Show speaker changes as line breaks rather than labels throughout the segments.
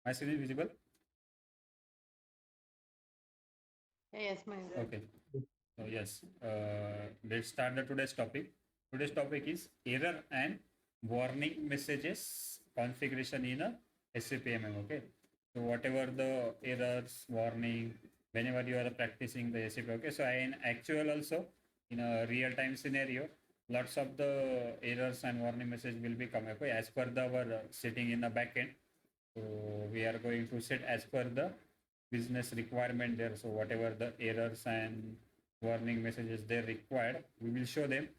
My screen is visible?
Yes, Mahendra.
Okay. So yes, let's start the today's topic. Today's topic is error and warning messages configuration in a SAPMM. Okay. So whatever the errors, warning, whenever you are practicing the SAP. Okay. So in actual also in a real time scenario, lots of the errors and warning message will be come. Okay. As per the our setting in the backend. So we are going to set as per the business requirement there. So whatever the errors and warning messages they required, we will show them.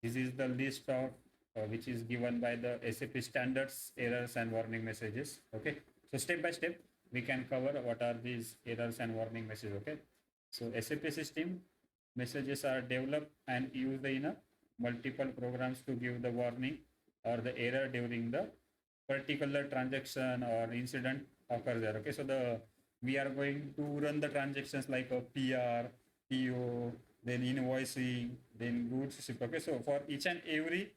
This is the list of which is given by the SAP standards errors and warning messages. Okay. So step by step, we can cover what are these errors and warning messages. Okay. So SAP system messages are developed and used in a multiple programs to give the warning or the error during the particular transaction or incident occurs there. Okay, so we are going to run the transactions like a PR, PO, then invoicing, then goods ship. Okay, so for each and every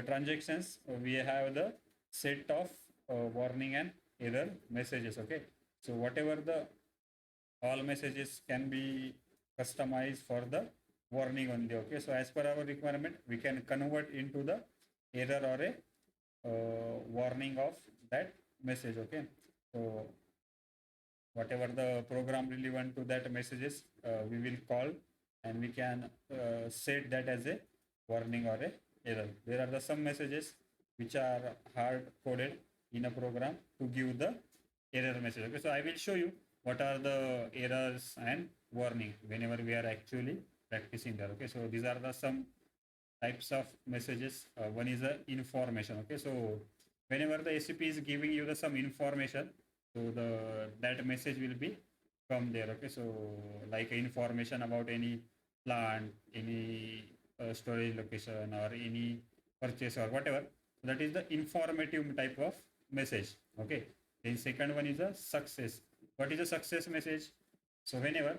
transactions, we have the set of warning and error messages. Okay, so whatever the all messages can be customized for the warning only. Okay, so as per our requirement, we can convert into the error or a warning of that message. Okay, so whatever the program relevant to that messages, we will call and we can set that as a warning or a error. There are the some messages which are hard coded in a program to give the error message. Okay, so I will show you what are the errors and warning whenever we are actually practicing that. Okay, so these are the some types of messages. One is a information. Okay, so whenever the SCP is giving you the some information, so the that message will be come there. Okay, so like information about any plant, any storage location, or any purchase or whatever. So that is the informative type of message. Okay. Then second one is a success. What is a success message? So whenever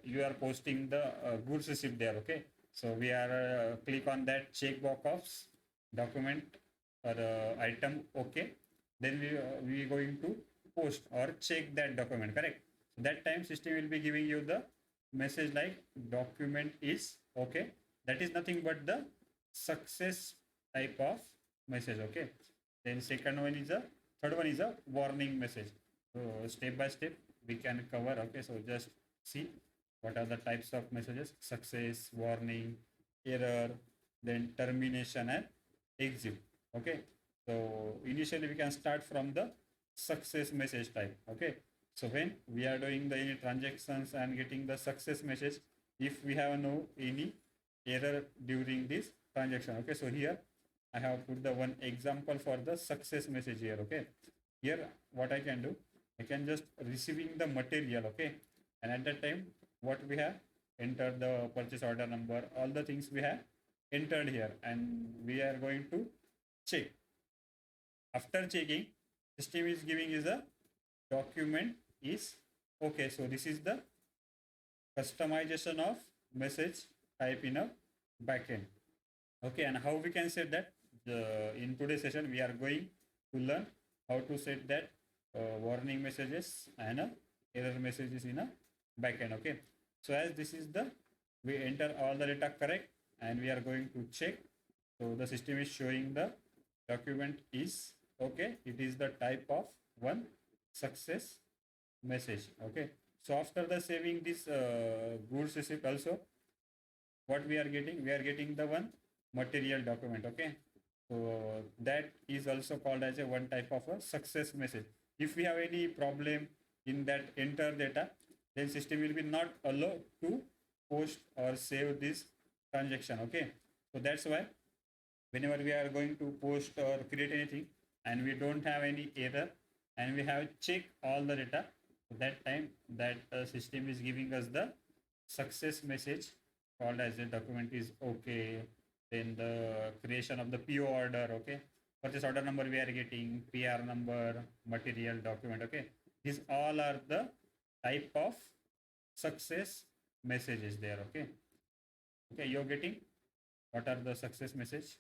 you are posting the goods receipt there, okay, so we are click on that checkbox of document or item. Okay. Then we going to post or check that document. Correct. So that time system will be giving you the message like document is okay. That is nothing but the success type of message. Okay. Then second one is a third one is a warning message. So step by step we can cover. Okay. So just see what are the types of messages: success, warning, error, then termination and exit. Okay. So initially we can start from the success message type. Okay. So when we are doing the any transactions and getting the success message, if we have no any error during this transaction. Okay. So here I have put the one example for the success message here. Okay. Here what I can do, I can just receiving the material. Okay. And at that time, what we have entered the purchase order number, all the things we have entered here, and we are going to check. After checking, system is giving is a document is okay. So this is the customization of message type in a backend. Okay, and how we can set that? In today's session, we are going to learn how to set that warning messages and error messages in a backend. Okay, so as this is the we enter all the data correct, and we are going to check. So the system is showing the document is okay. It is the type of one success message. Okay, so after the saving this goods receipt also, what we are getting? We are getting the one material document. Okay, so that is also called as a one type of a success message. If we have any problem in that enter data, then system will be not allowed to post or save this transaction. Okay, so that's why whenever we are going to post or create anything and we don't have any error and we have check all the data, that time that system is giving us the success message called as a document is okay. Then the creation of the PO order. Okay, purchase order number we are getting, PR number, material document. Okay, these all are the type of success messages there. Okay, okay, you're getting what are the success message?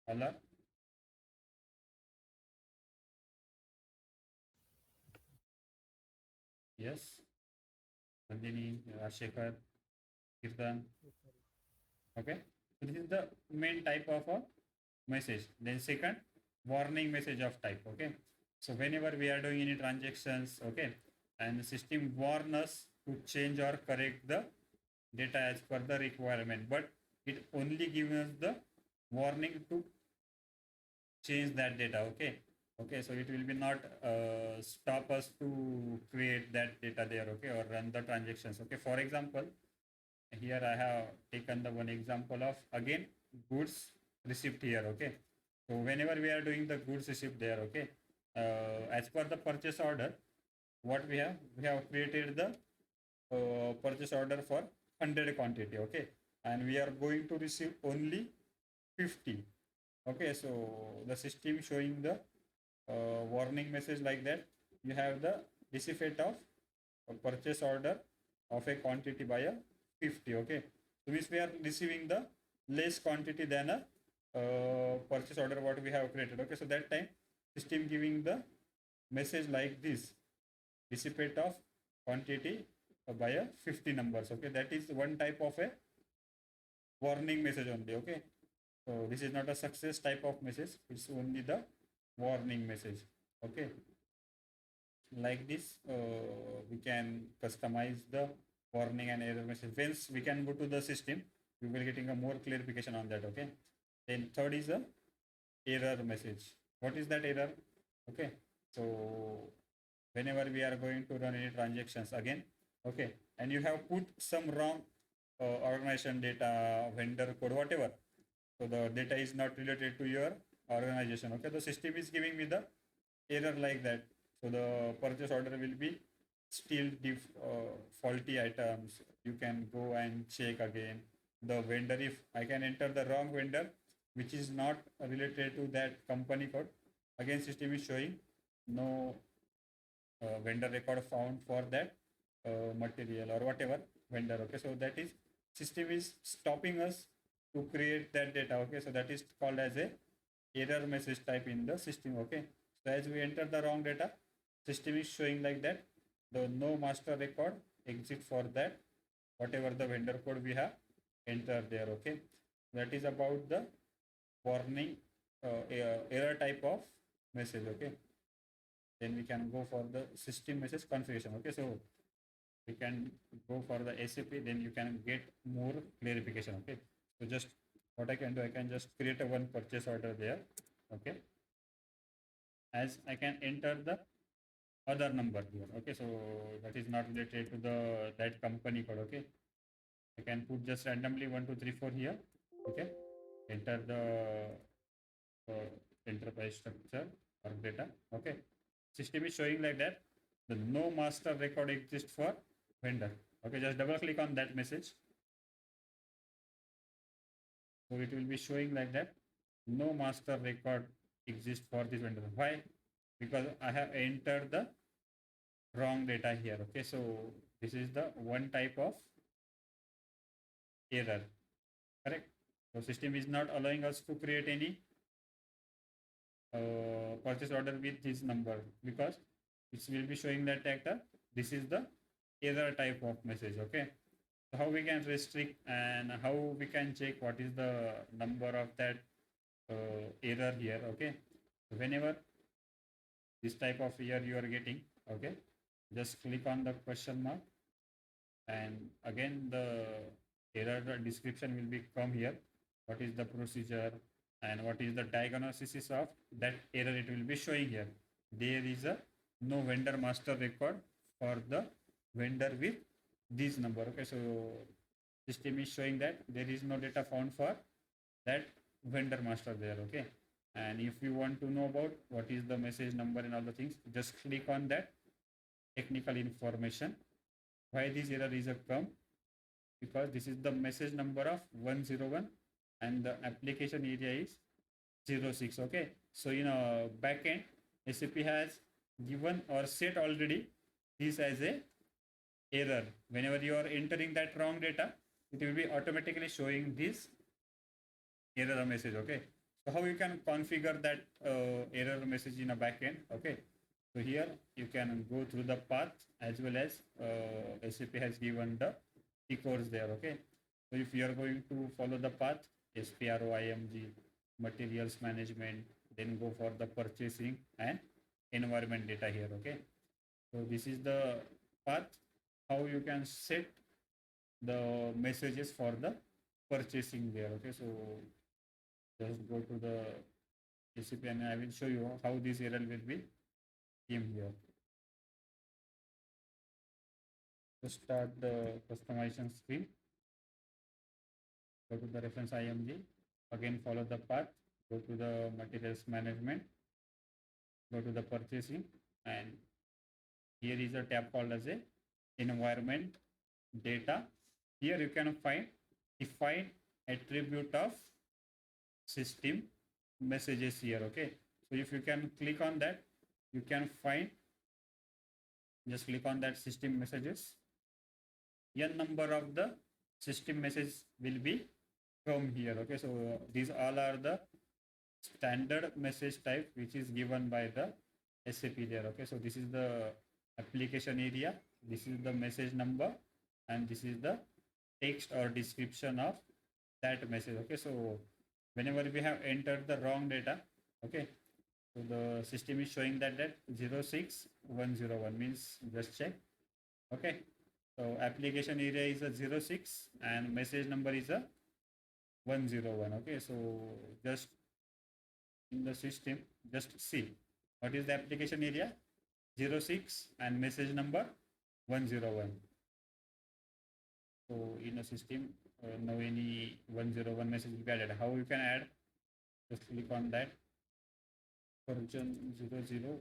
All are Yes, Nandini, Rashekar, Kirtan. Okay, so this is the main type of a message. Then second, warning message of type. Okay, so whenever we are doing any transactions, okay, and the system warn us to change or correct the data as per the requirement, but it only gives us the warning to change that data. Okay, okay, so it will be not stop us to create that data there. Okay, or run the transactions. Okay, for example, here I have taken the one example of again goods receipt here. Okay, so whenever we are doing the goods receipt there, okay, as per the purchase order, what we have created the purchase order for 100 quantity. Okay, and we are going to receive only 50. Okay, so the system showing the warning message like that. You have the receipt of a purchase order of a quantity by a 50. Okay, so means we are receiving the less quantity than a purchase order what we have created. Okay, so that time system giving the message like this: receipt of quantity by a 50 numbers. Okay, that is one type of a warning message only. Okay, so this is not a success type of message, it's only the warning message. Okay, like this we can customize the warning and error message. Once we can go to the system, we will getting a more clarification on that. Okay, then third is a error message. What is that error? Okay, so whenever we are going to run any transactions again, okay, and you have put some wrong organization data, vendor code, whatever, so the data is not related to your organization. Okay, the system is giving me the error like that. So the purchase order will be still faulty items. You can go and check again the vendor. If I can enter the wrong vendor, which is not related to that company code, again system is showing no vendor record found for that material or whatever vendor. Okay, so that is system is stopping us to create that data. Okay, so that is called as a error message type in the system. Okay, so as we enter the wrong data, system is showing like that the no master record exit for that whatever the vendor code we have entered there. Okay, that is about the warning error type of message. Okay, then we can go for the system message configuration. Okay, so we can go for the SAP, then you can get more clarification. Okay, so just what I can do, I can just create a one purchase order there. Okay, as I can enter the other number here. Okay, so that is not related to the that company code. Okay, I can put just randomly 1 2 3 4 here. Okay, enter the enterprise structure or data. Okay, system is showing like that the no master record exists for vendor. Okay, just double click on that message, so it will be showing like that no master record exists for this vendor. Why? Because I have entered the wrong data here. Okay, so this is the one type of error. Correct, so system is not allowing us to create any purchase order with this number because it will be showing that data. This is the error type of message. Okay, so how we can restrict and how we can check what is the number of that error here. Okay, so whenever this type of error you are getting, okay, just click on the question mark, and again the error description will be come here. What is the procedure and what is the diagnosis of that error? It will be showing here. There is a no vendor master record for the vendor with this number. Okay, so system is showing that there is no data found for that vendor master there. Okay, and if you want to know about what is the message number and all the things, just click on that technical information. Why this error is a come? Because this is the message number of 101 and the application area is 06. Okay, so in a backend, SAP has given or set already this as a error. Whenever you are entering that wrong data, it will be automatically showing this error message. Okay, so how you can configure that error message in a backend? Okay, So here you can go through the path as well as SAP has given the key course there. Okay. So if you are going to follow the path, SPROIMG, materials management, then go for the purchasing and environment data here. Okay. So this is the path how you can set the messages for the purchasing there. Okay. So just go to the SAP and I will show you how this error will be came here. To start the customization screen, go to the reference IMG, again follow the path, go to the materials management, go to the purchasing, and here is a tab called as a environment data. Here you can find define attribute of system messages here. Okay, so if you can click on that, you can find, just click on that system messages, n number of the system message will be from here. Okay, so these all are the standard message type which is given by the SAP there. Okay, so this is the application area, this is the message number, and this is the text or description of that message. Okay, so whenever we have entered the wrong data, okay, so the system is showing that 06101 means just check. Okay, so application area is a 06 and message number is a 101. Okay, so just in the system, just see what is the application area 06 and message number 101. So in a system, no any 101 message will be added. How you can add? Just click on that version 00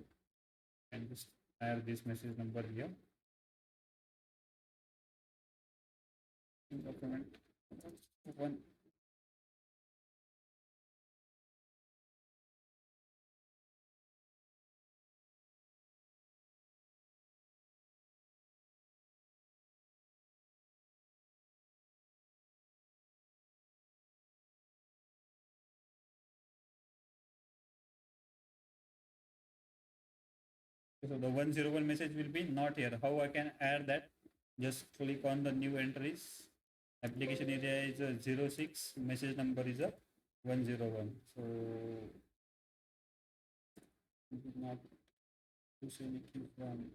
and just add this message number here. Document one. So the 101 message will be not here. How I can add that? Just click on the new entries. Application area is a 06, message number is a 101. So we did not choose anything from.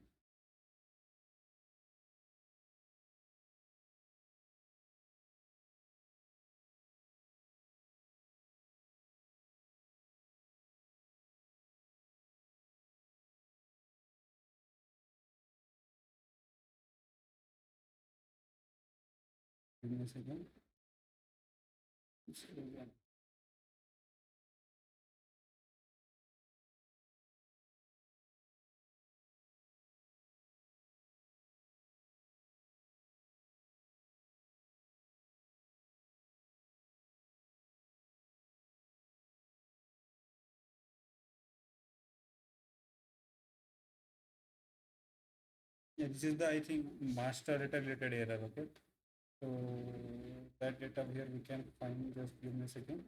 Give me a second. Yeah, this is the, I think, master data related error. Okay, so that data here we can find. Just give me a second.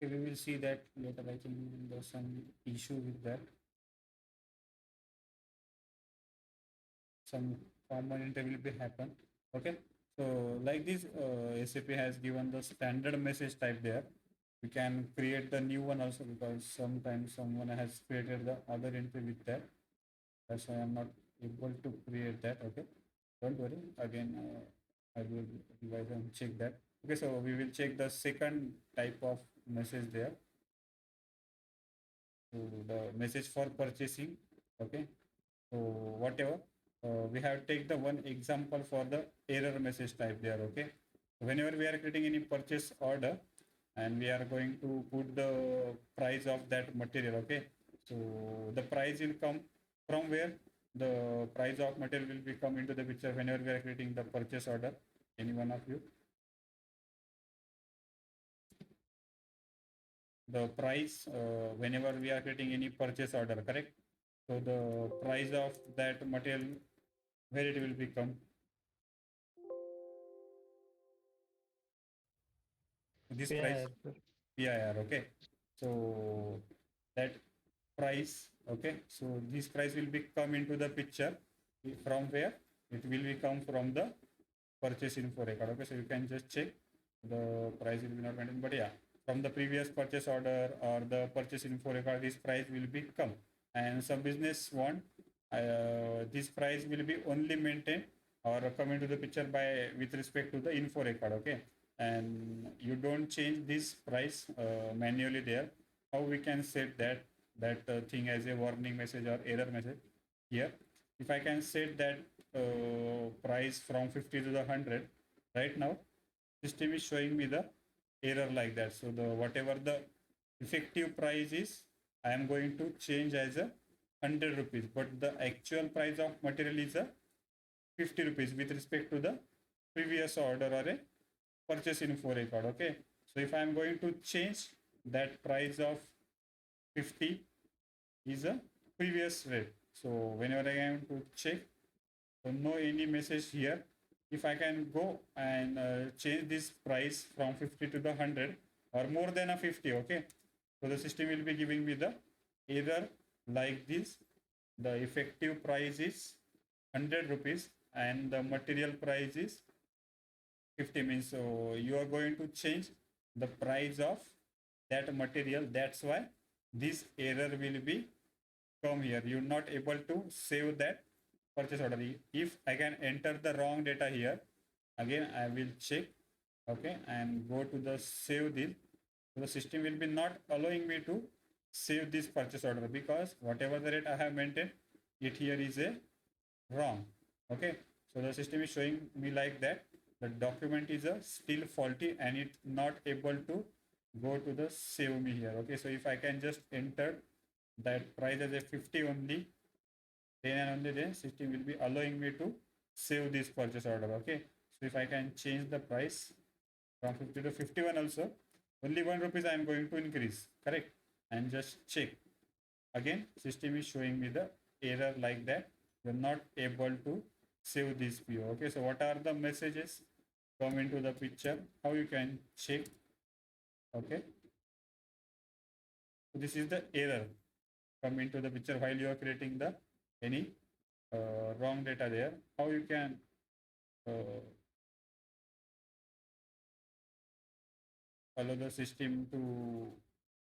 Okay, we will see that later. I think there's some issue with that. Some common entry will be happen. Okay, so like this, SAP has given the standard message type there. We can create the new one also, because sometimes someone has created the other entry with that. That's why I'm not able to create that. Okay, don't worry. Again, I will revise and check that. Okay, so we will check the second type of message there. So the message for purchasing. Okay, so whatever, we have take the one example for the error message type there. Okay, whenever we are creating any purchase order and we are going to put the price of that material. Okay, so the price will come from where? The price of material will be come into the picture whenever we are creating the purchase order. Any one of you? The price, whenever we are creating any purchase order, correct? So the price of that material, where it will become? This price,
PIR, sir.
PIR. Okay, so that price. Okay, so this price will be come into the picture from where? It will be come from the purchase info record. Okay, so you can just check the price will be not maintained, but yeah, from the previous purchase order or the purchase info record, this price will be come. And some business want this price will be only maintained or come into the picture by with respect to the info record. Okay, and you don't change this price manually there. How we can set that thing as a warning message or error message here? If I can set that price from 50 to the 100, right now system is showing me the error like that. So the whatever the effective price is, I am going to change as a 100 rupees, but the actual price of material is a 50 rupees with respect to the previous order or a purchase info record. Okay, so if I am going to change that price of 50 is a previous rate. So whenever I am to check, so no any message here. If I can go and change this price from 50 to the 100 or more than a 50. Okay, so the system will be giving me the error like this. The effective price is 100 rupees and the material price is 50, means so you are going to change the price of that material. That's why this error will be come here. You're not able to save that purchase order. If I can enter the wrong data here, again I will check. Okay, and go to the save this. So the system will be not allowing me to save this purchase order, because whatever the rate I have maintained, it here is a wrong. Okay, so the system is showing me like that the document is a still faulty and it's not able to go to the save me here. Okay, so if I can just enter that price as a 50 only, then and only then system will be allowing me to save this purchase order. Okay, so if I can change the price from 50 to 51 also, only 1 rupees I am going to increase, correct? And just check. Again, system is showing me the error like that. You're not able to save this PO. Okay, so what are the messages come into the picture? How you can check? Okay, so this is the error come into the picture while you are creating the any wrong data there. How you can uh, allow the system to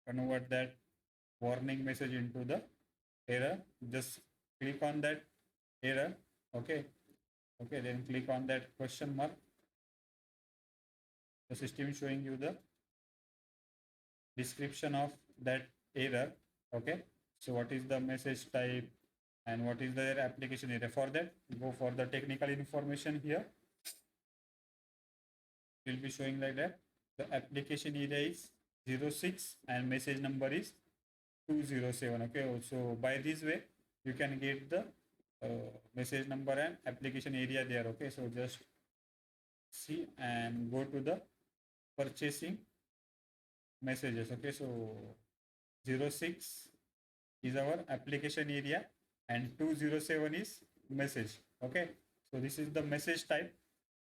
convert that warning message into the error? Just click on that error. Okay, okay, then click on that question mark. The system is showing you the description of that error. Okay, so what is the message type and what is the application area? For that, go for the technical information here. It will be showing like that. The application area is 06 and message number is 207. Okay, so by this way you can get the message number and application area there. Okay, so just see and go to the purchasing messages. Okay, so 06 is our application area and 207 is message. Okay, so this is the message type.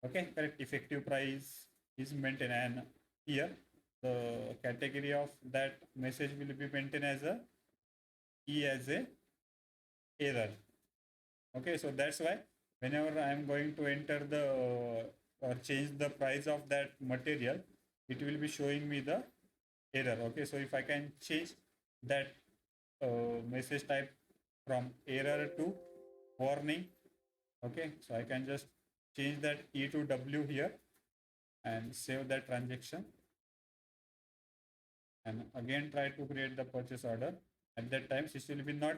Okay, correct. Effective price is maintained, and here the category of that message will be maintained as a E as a error. Okay, so that's why whenever I am going to enter the or change the price of that material, it will be showing me the error. Okay, so if I can change that message type from error to warning, okay, so I can just change that E to W here and save that transaction, and again try to create the purchase order. At that time it will be not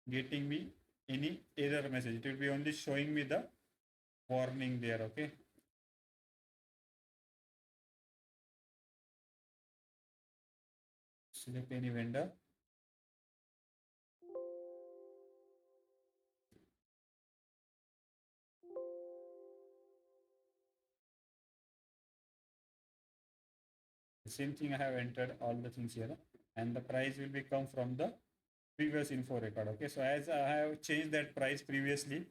getting me any error message, it will be only showing me the warning there. Okay, select any vendor. The same thing, I have entered all the things here, and the price will be come from the previous info record. Okay, so as I have changed that price previously,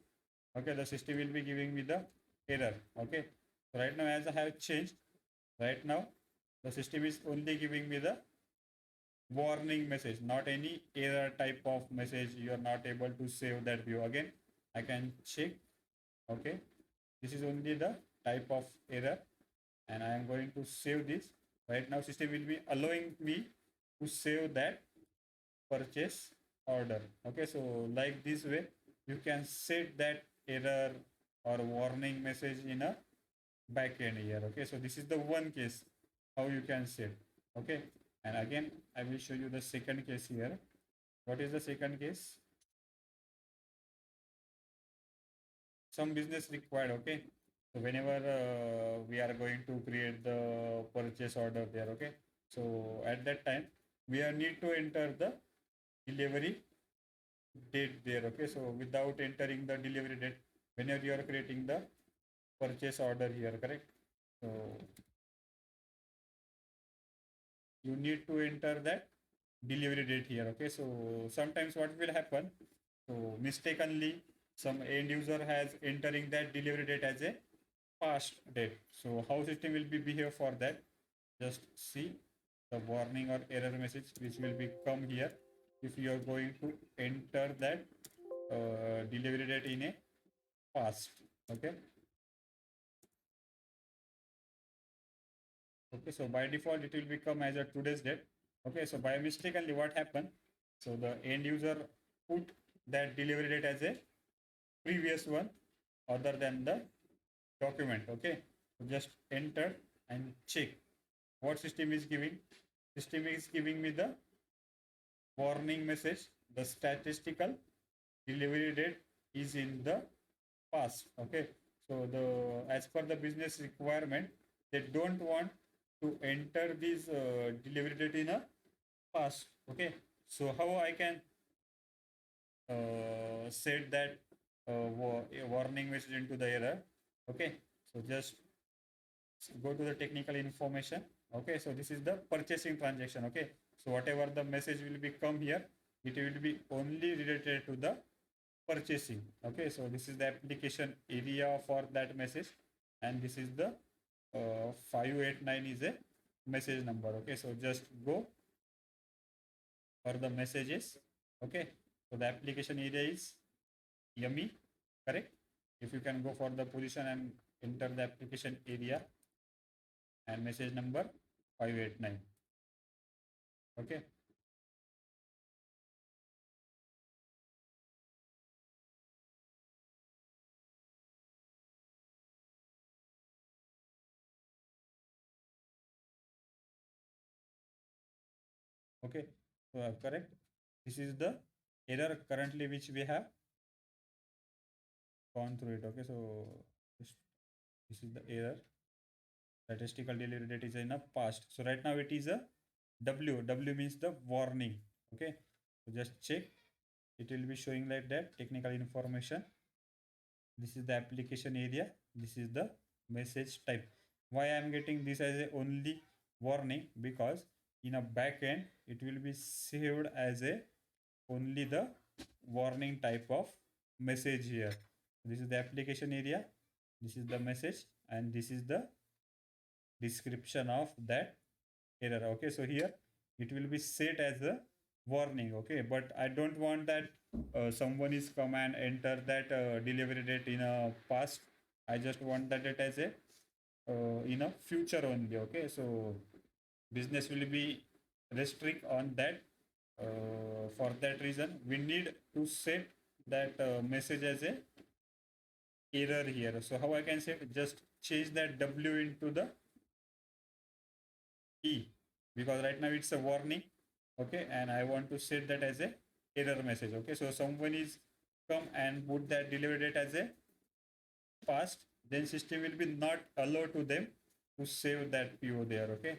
okay, the system will be giving me the error. Okay, so right now as I have changed, right now the system is only giving me the warning message, not any error type of message. You are not able to save that view. Again I can check. Okay, this is only the type of error, and I am going to save this. Right now system will be allowing me to save that purchase order. Okay, so like this way you can set that error or warning message in a backend here. Okay, so this is the one case how you can set. Okay, and again I will show you the second case here. What is the second case? Some business required. Okay, so whenever we are going to create the purchase order there. Okay, so at that time we are need to enter the delivery date there. Okay, so without entering the delivery date, whenever you are creating the purchase order here, correct, so you need to enter that delivery date here. Okay, so sometimes what will happen, so mistakenly some end user has entering that delivery date as a past date. So how system will be behave for that? Just see the warning or error message which will be come here if you are going to enter that delivery date in a past. Okay, okay, so by default it will become as a today's date. Okay, so by mistakenly what happened, so the end user put that delivery date as a previous one other than the document. Okay, so just enter and check what system is giving. System is giving me the warning message, the statistical delivery date is in the past. Okay, so the as per the business requirement, they don't want to enter this delivery date in a past. Okay, so how I can set that warning message into the error? Okay, so just go to the technical information. Okay, so this is the purchasing transaction. Okay, so whatever the message will be come here, it will be only related to the purchasing. Okay, so this is the application area for that message, and this is the 589 is a message number. Okay, so just go for the messages. Okay, so the application area is yummy, correct? If you can go for the position and enter the application area and message number 589. Okay, okay, so correct. This is the error currently which we have gone through it. Okay, so this, this is the error. Statistical delivery date is in a past. So right now it is a W. W means the warning. Okay, so just check. It will be showing like that technical information. This is the application area. This is the message type. Why I am getting this as a only warning? Because in a backend it will be saved as a only the warning type of message here. This is the application area. This is the message, and this is the description of that error. Okay, so here it will be set as a warning. Okay, but I don't want that someone is come and enter that delivery date in a past. I just want that it as a in a future only. Okay, so business will be restrict on that. For that reason, we need to set that message as a error here. So how I can say, just change that W into the E, because right now it's a warning. Okay, and I want to set that as a error message. Okay, so someone is come and put that delivery date as a past, then system will be not allowed to them to save that PO there. Okay,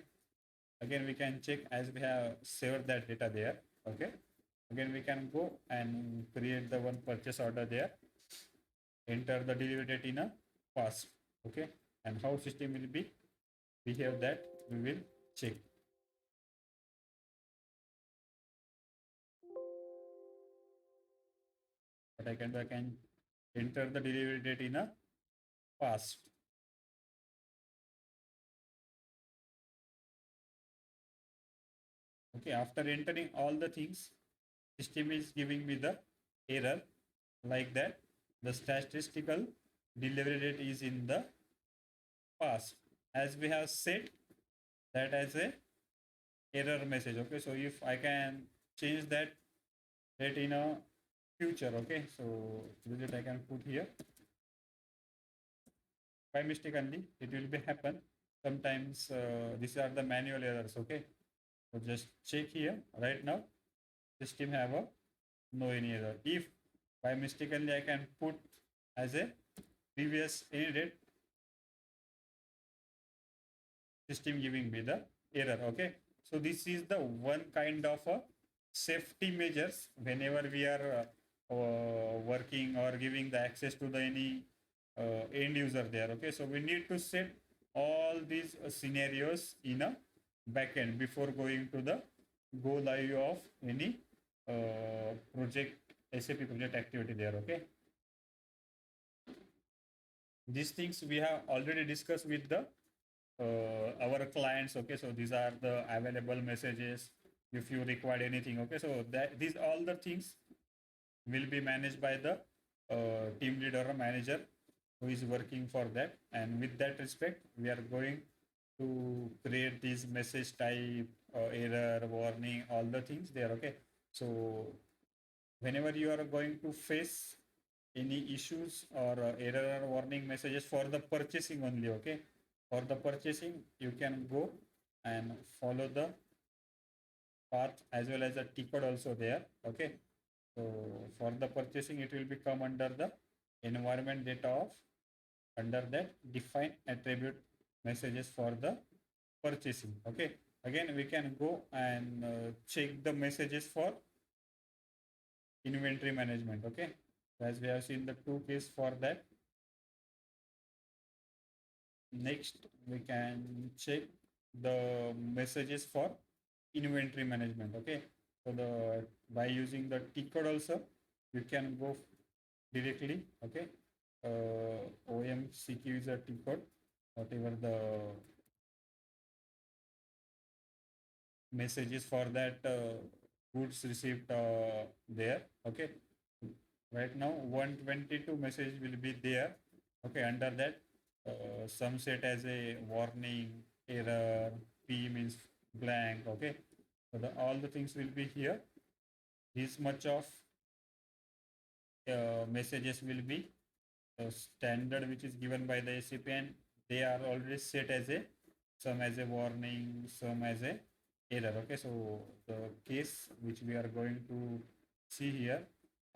again we can check as we have saved that data there. Okay, again we can go and create the one purchase order there, enter the delivery date in a past. Okay, and how system will be behave, that we will check. But I can enter the delivery date in a past. Okay, after entering all the things, system is giving me the error like that. The statistical delivery date is in the past, as we have set that as a error message. Okay, so if I can change that date in a future. Okay, so this I can put here by mistake only, it will be happen sometimes. These are the manual errors. Okay, so just check here. Right now system have a no any error. If by mistakenly I can put as a previous any date, system giving me the error. Okay, so this is the one kind of a safety measures whenever we are working or giving the access to the any end user there. Okay, so we need to set all these scenarios in a backend before going to the go live of any project, SAP project activity there. Okay, these things we have already discussed with the our clients. Okay, so these are the available messages if you require anything. Okay, so that these all the things will be managed by the team leader or manager who is working for that. And with that respect, we are going to create these message type, error, warning, all the things there. Okay, so whenever you are going to face any issues or error or warning messages for the purchasing only. Okay, for the purchasing you can go and follow the path as well as a T code also there. Okay, so for the purchasing it will become under the environment data of, under that define attribute messages for the purchasing. Okay, again we can go and check the messages for inventory management. Okay, as we have seen the two case for that. Next we can check the messages for inventory management. Okay, so the by using the T code also you can go directly. Okay, OMCQ is a T code, whatever the messages for that goods received there. Okay, right now 122 message will be there. Okay, under that some set as a warning, error, P means blank. Okay, so all the things will be here. This much of messages will be standard which is given by the SAP, and they are already set as a some as a warning, some as a error. Okay, so the case which we are going to see here,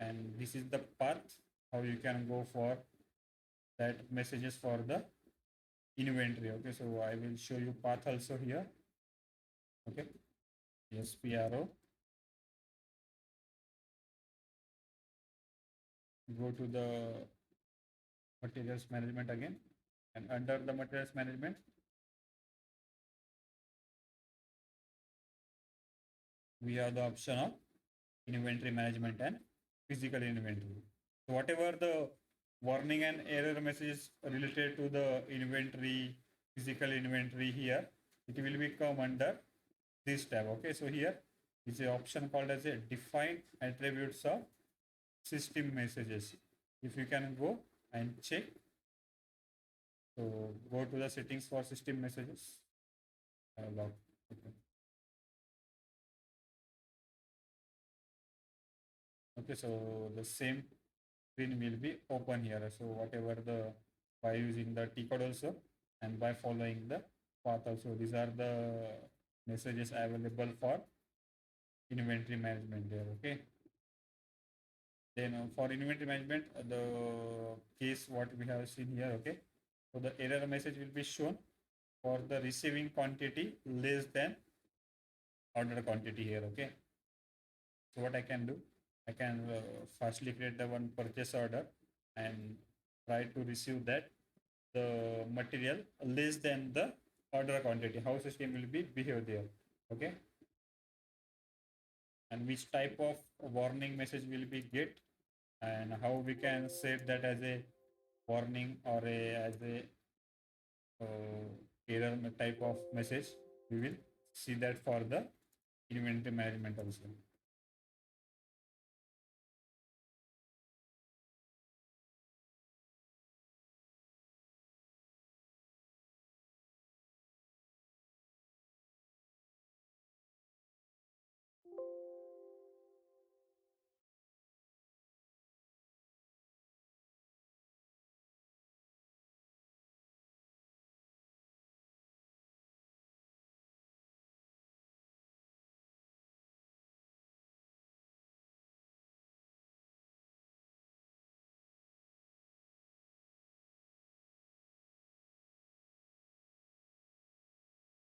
and this is the path how you can go for that messages for the inventory. Okay, so I will show you path also here. Okay, SPRO, go to the materials management again, and under the materials management we have the option of inventory management and physical inventory. So whatever the warning and error messages related to the inventory, physical inventory here, it will be come under this tab. Okay, so here is an option called as a define attributes of system messages. If you can go and check, so go to the settings for system messages. Log. Okay. Okay, so the same screen will be open here. So whatever the, by using the T code also and by following the path also, these are the messages available for inventory management there. Okay. Then for inventory management, the case what we have seen here. Okay. So the error message will be shown for the receiving quantity less than order quantity here. Okay. So what I can do, I can firstly create the one purchase order and try to receive that the material less than the order quantity. How system will be behave there. Okay. And which type of warning message will be get, and how we can set that as a warning or as a error type of message. We will see that for the inventory management also.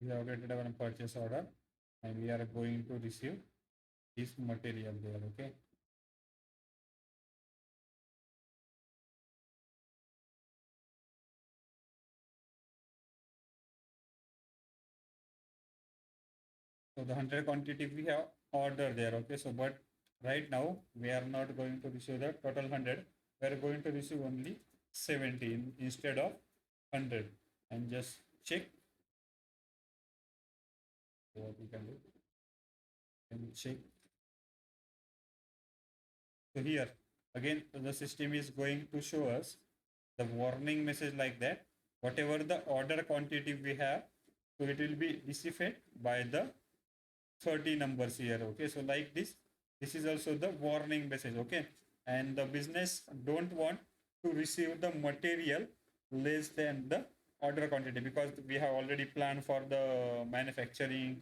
We have created our purchase order and we are going to receive this material there. Okay. So the 100 quantity we have ordered there. Okay. So but right now we are not going to receive the total 100. We are going to receive only 17 instead of 100. And just check what we can do. And check. So here again the system is going to show us the warning message like that. Whatever the order quantity we have, so it will be received by the 30 numbers here. Okay, so like this is also the warning message. Okay, and the business don't want to receive the material less than the order quantity because we have already planned for the manufacturing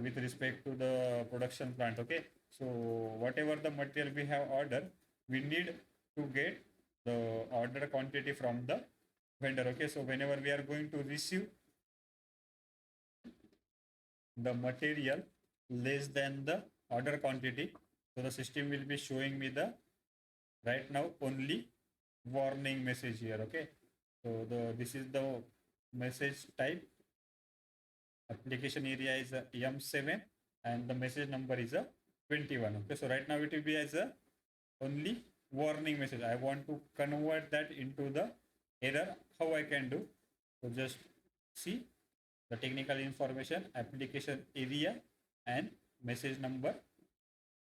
with respect to the production plant. Okay, so whatever the material we have ordered, we need to get the order quantity from the vendor. Okay, so whenever we are going to receive the material less than the order quantity, so the system will be showing me the right now only warning message here. Okay, so the this is the message type. Application area is a M7 and the message number is a 21. Okay, so right now it will be as a only warning message. I want to convert that into the error. How I can do? So just see the technical information, application area and message number.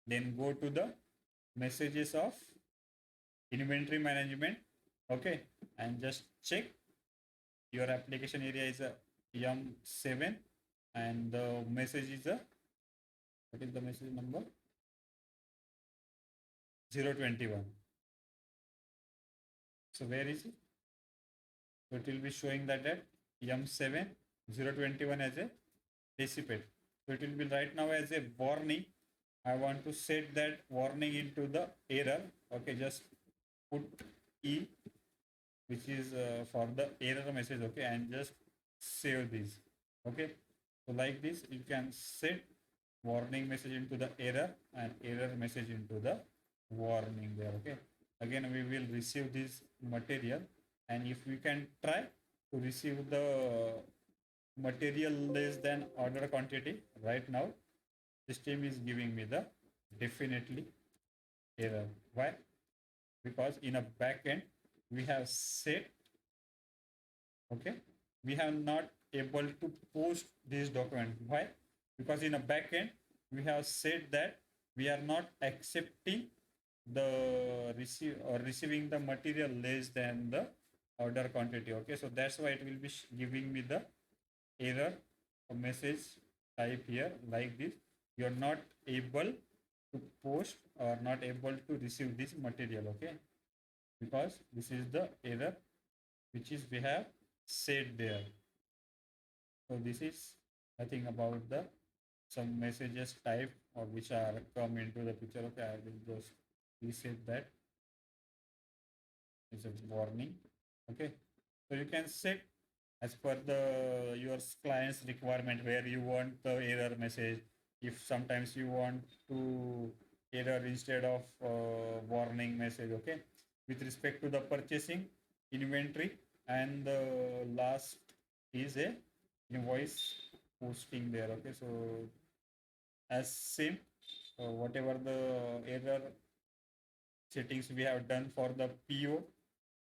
Then go to the messages of inventory management. Okay, and just check your application area is a M7 and the message is a, what is the message number? 021. So where is it? So it will be showing that at M7 021 as a dissipate. So it will be right now as a warning. I want to set that warning into the error. Okay, just put E, which is for the error message. Okay, and just save this. Okay, so like this, you can set warning message into the error and error message into the warning there. Okay, again we will receive this material, and if we can try to receive the material less than order quantity, right now system is giving me the definitely error. Why? Because in a backend we have set, okay, we have not able to post this document. Why? because in a backend we have said that we are not accepting the receiving the material less than the order quantity. Okay, so that's why it will be giving me the error message type here like this: you're not able to post or not able to receive this material. Okay, because this is the error which is we have said there. So this is nothing about the some messages type or which are come into the picture. Okay, I will just reset that. It's a warning. Okay, so you can set as per the your client's requirement where you want the error message. If sometimes you want to error instead of warning message. Okay, with respect to the purchasing, inventory, and the last is a invoice posting there. Okay, so as same whatever the error settings we have done for the PO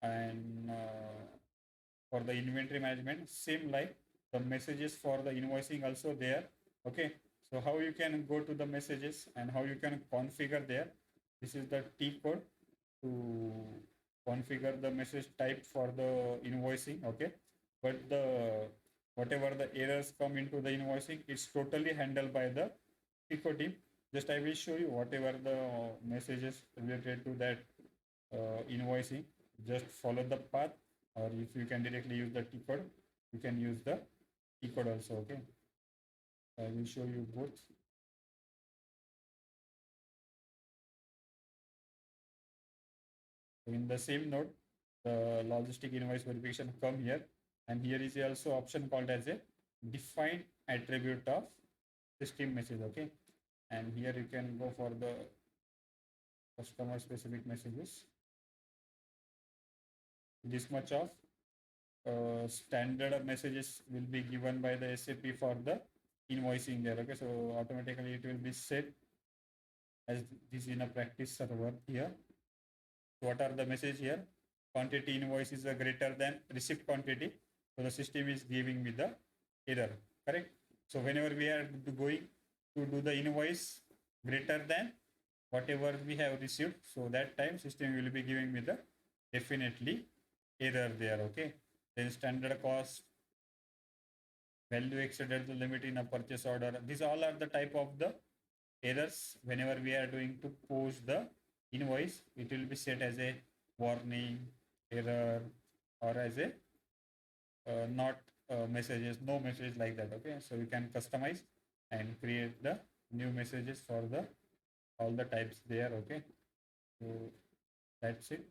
and for the inventory management, same like the messages for the invoicing also there. Okay, so how you can go to the messages and how you can configure there. This is the T code to configure the message type for the invoicing. Okay, but the whatever the errors come into the invoicing, it's totally handled by the Pico team. Just I will show you whatever the messages related to that invoicing. Just follow the path, or if you can directly use the T code, you can use the T code also. Okay, I will show you both. So in the same node, the logistic invoice verification come here, and here is also option called as a defined attribute of system message. Okay, and here you can go for the customer specific messages. This much of standard messages will be given by the SAP for the invoicing there. Okay, so automatically it will be set as this in a practice server here. So what are the message here? Quantity invoice is a greater than receipt quantity. So the system is giving me the error, correct? So whenever we are going to do the invoice greater than whatever we have received, so that time system will be giving me the definitely error there. Okay, then standard cost, value exceeded the limit in a purchase order. These all are the type of the errors whenever we are doing to post the invoice. It will be set as a warning, error, or as a not messages, no message like that. Okay, so you can customize and create the new messages for the all the types there. Okay, so that's it.